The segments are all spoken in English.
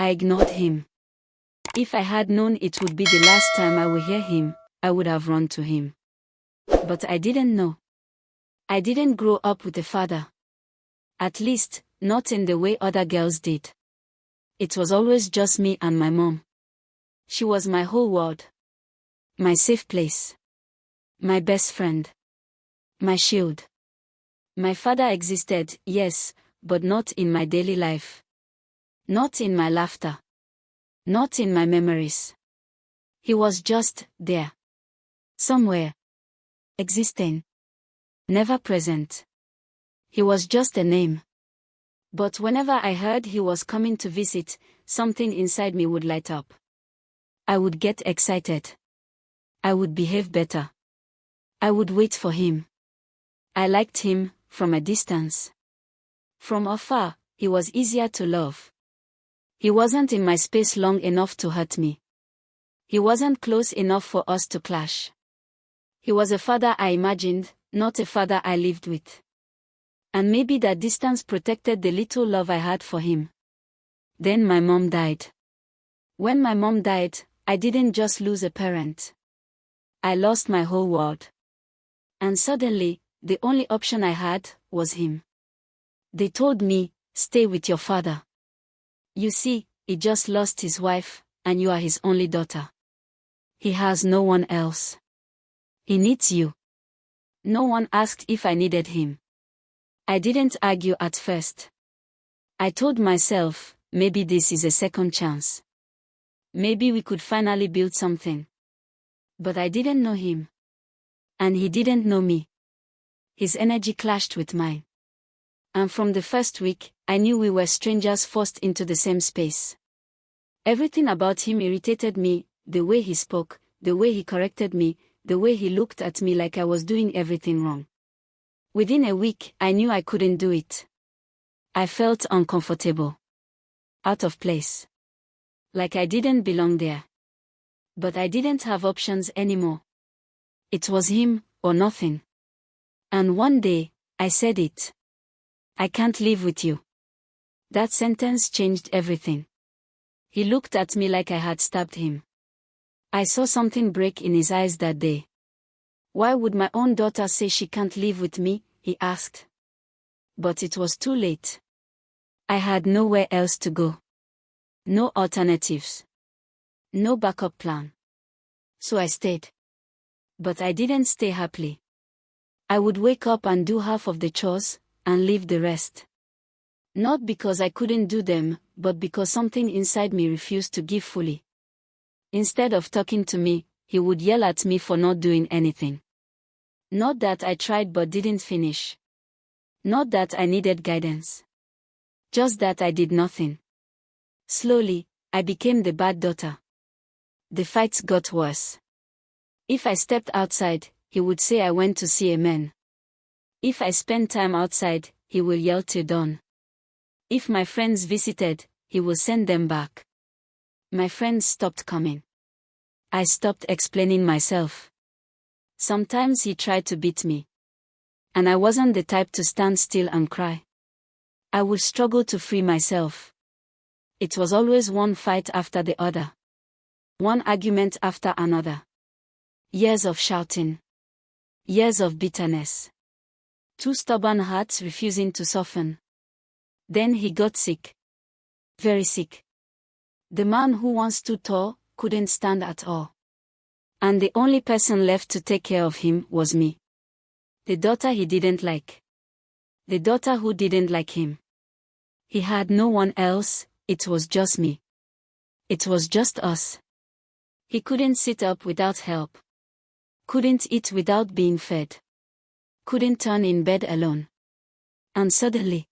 I ignored him. If I had known it would be the last time I would hear him, I would have run to him. But I didn't know. I didn't grow up with a father. At least, not in the way other girls did. It was always just me and my mom. She was my whole world. My safe place. My best friend. My shield. My father existed, yes, but not in my daily life. Not in my laughter. Not in my memories. He was just there. Somewhere. Existing. Never present. He was just a name. But whenever I heard he was coming to visit, something inside me would light up. I would get excited. I would behave better. I would wait for him. I liked him, from a distance. From afar, he was easier to love. He wasn't in my space long enough to hurt me. He wasn't close enough for us to clash. He was a father I imagined, not a father I lived with. And maybe that distance protected the little love I had for him. Then my mom died. When my mom died, I didn't just lose a parent. I lost my whole world. And suddenly, the only option I had was him. They told me, stay with your father. You see, he just lost his wife, and you are his only daughter. He has no one else. He needs you. No one asked if I needed him. I didn't argue at first. I told myself, maybe this is a second chance. Maybe we could finally build something. But I didn't know him. And he didn't know me. His energy clashed with mine. And from the first week, I knew we were strangers forced into the same space. Everything about him irritated me, the way he spoke, the way he corrected me, the way he looked at me like I was doing everything wrong. Within a week, I knew I couldn't do it. I felt uncomfortable. Out of place. Like I didn't belong there. But I didn't have options anymore. It was him, or nothing. And one day, I said it. I can't live with you. That sentence changed everything. He looked at me like I had stabbed him. I saw something break in his eyes that day. Why would my own daughter say she can't live with me? He asked. But it was too late. I had nowhere else to go. No alternatives. No backup plan. So I stayed. But I didn't stay happily. I would wake up and do half of the chores, and leave the rest. Not because I couldn't do them, but because something inside me refused to give fully. Instead of talking to me, he would yell at me for not doing anything. Not that I tried but didn't finish. Not that I needed guidance. Just that I did nothing. Slowly, I became the bad daughter. The fights got worse. If I stepped outside, he would say I went to see a man. If I spent time outside, he will yell till dawn. If my friends visited, he will send them back. My friends stopped coming. I stopped explaining myself. Sometimes he tried to beat me. And I wasn't the type to stand still and cry. I would struggle to free myself. It was always one fight after the other. One argument after another. Years of shouting. Years of bitterness. Two stubborn hearts refusing to soften. Then he got sick. Very sick. The man who once stood tall couldn't stand at all. And the only person left to take care of him was me. The daughter he didn't like. The daughter who didn't like him. He had no one else, it was just me. It was just us. He couldn't sit up without help. Couldn't eat without being fed. Couldn't turn in bed alone. And suddenly,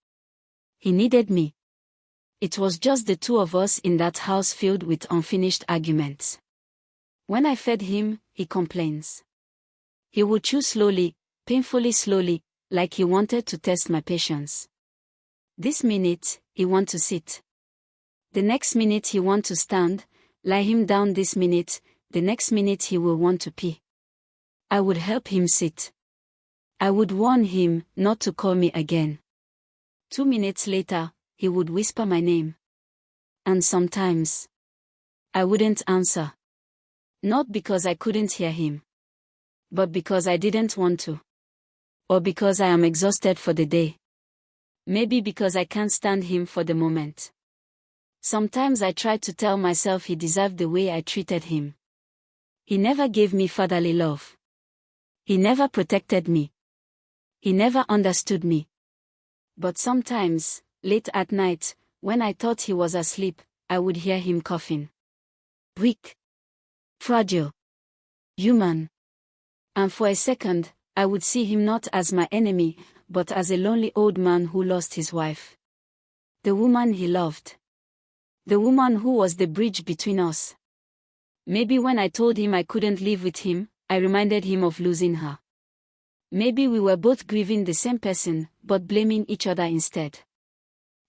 he needed me. It was just the two of us in that house filled with unfinished arguments. When I fed him, he complains. He would chew slowly, painfully slowly, like he wanted to test my patience. This minute, he want to sit. The next minute he want to stand, lie him down this minute, the next minute he will want to pee. I would help him sit. I would warn him not to call me again. 2 minutes later, he would whisper my name. And sometimes I wouldn't answer. Not because I couldn't hear him, but because I didn't want to. Or because I am exhausted for the day. Maybe because I can't stand him for the moment. Sometimes I tried to tell myself he deserved the way I treated him. He never gave me fatherly love. He never protected me. He never understood me. But sometimes, late at night, when I thought he was asleep, I would hear him coughing. Weak. Fragile. Human. And for a second, I would see him not as my enemy, but as a lonely old man who lost his wife. The woman he loved. The woman who was the bridge between us. Maybe when I told him I couldn't live with him, I reminded him of losing her. Maybe we were both grieving the same person, but blaming each other instead.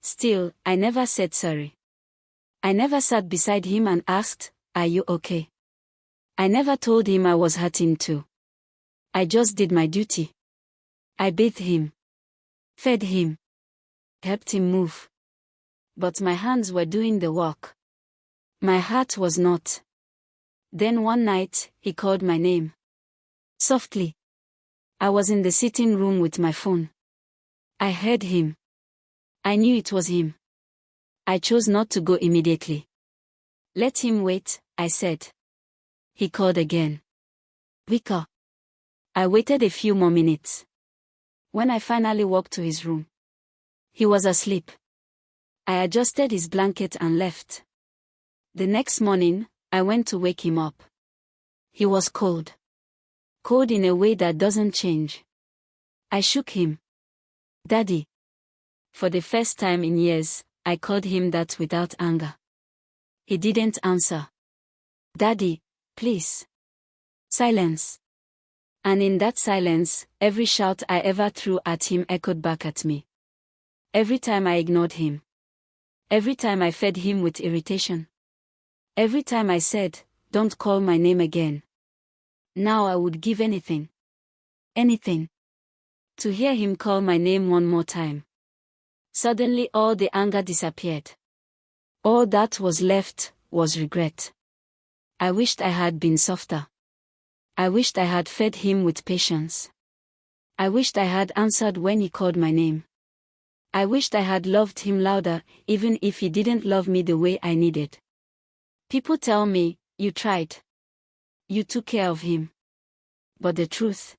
Still, I never said sorry. I never sat beside him and asked, "Are you okay?" I never told him I was hurting too. I just did my duty. I bathed him. Fed him. Helped him move. But my hands were doing the work. My heart was not. Then one night, he called my name. Softly. I was in the sitting room with my phone. I heard him. I knew it was him. I chose not to go immediately. Let him wait, I said. He called again. Weaker. I waited a few more minutes. When I finally walked to his room, he was asleep. I adjusted his blanket and left. The next morning, I went to wake him up. He was cold. Cold in a way that doesn't change. I shook him. Daddy. For the first time in years, I called him that without anger. He didn't answer. Daddy, please. Silence. And in that silence, every shout I ever threw at him echoed back at me. Every time I ignored him. Every time I fed him with irritation. Every time I said, "Don't call my name again." Now I would give anything. Anything. To hear him call my name one more time. Suddenly all the anger disappeared. All that was left was regret. I wished I had been softer. I wished I had fed him with patience. I wished I had answered when he called my name. I wished I had loved him louder, even if he didn't love me the way I needed. People tell me, "You tried. You took care of him." But the truth?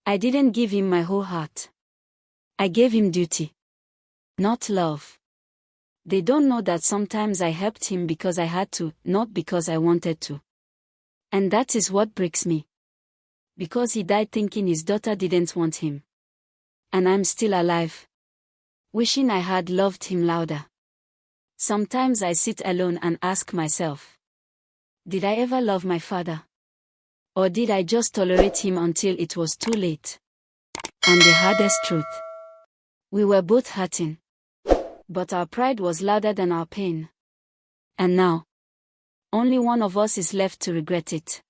I didn't give him my whole heart. I gave him duty. Not love. They don't know that sometimes I helped him because I had to, not because I wanted to. And that is what breaks me. Because he died thinking his daughter didn't want him. And I'm still alive. Wishing I had loved him louder. Sometimes I sit alone and ask myself, did I ever love my father? Or did I just tolerate him until it was too late? And the hardest truth. We were both hurting. But our pride was louder than our pain. And now, only one of us is left to regret it.